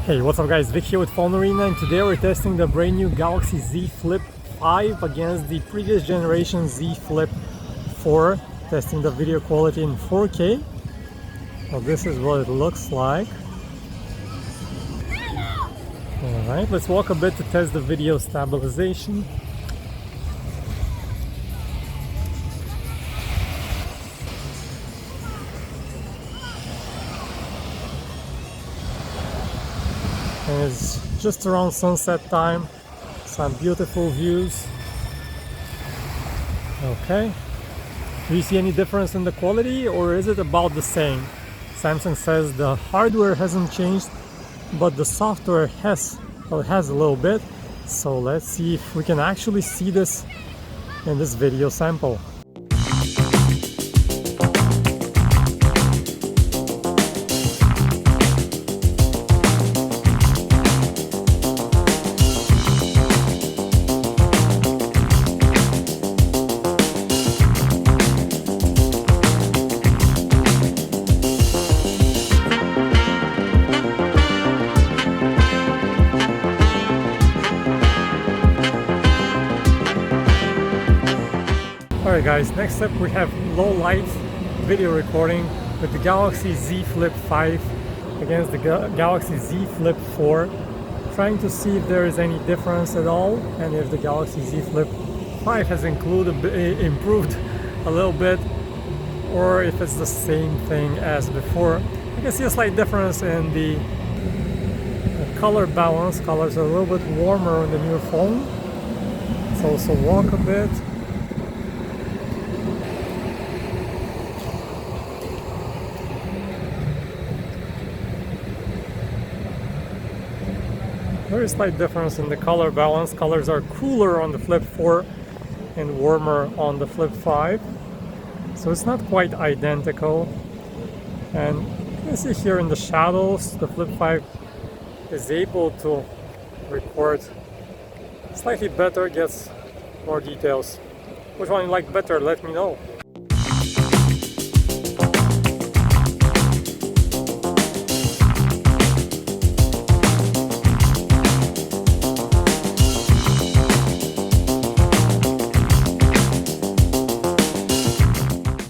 Hey, what's up guys, Vic here with PhoneArena, and today we're testing the brand new Galaxy Z Flip 5 against the previous generation Z Flip 4, testing the video quality in 4K. Well, this is what it looks like. Alright, let's walk a bit to test the video stabilization. And it's just around sunset time, some beautiful views. Okay, do you see any difference in the quality, or is it about the same? Samsung says the hardware hasn't changed, but the software has, well, it has a little bit. So let's see if we can actually see this in this video sample. Alright guys, next up we have low light video recording with the Galaxy Z Flip 5 against the Galaxy Z Flip 4, trying to see if there is any difference at all, and if the Galaxy Z Flip 5 has improved a little bit, or if it's the same thing as before. I can see a slight difference in the color balance. Colors are a little bit warmer on the new phone. Let's also walk a bit. Very slight difference in the color balance. Colors are cooler on the Flip 4 and warmer on the Flip 5. So it's not quite identical. And you can see here in the shadows, the Flip 5 is able to record slightly better, gets more details. Which one you like better? Let me know.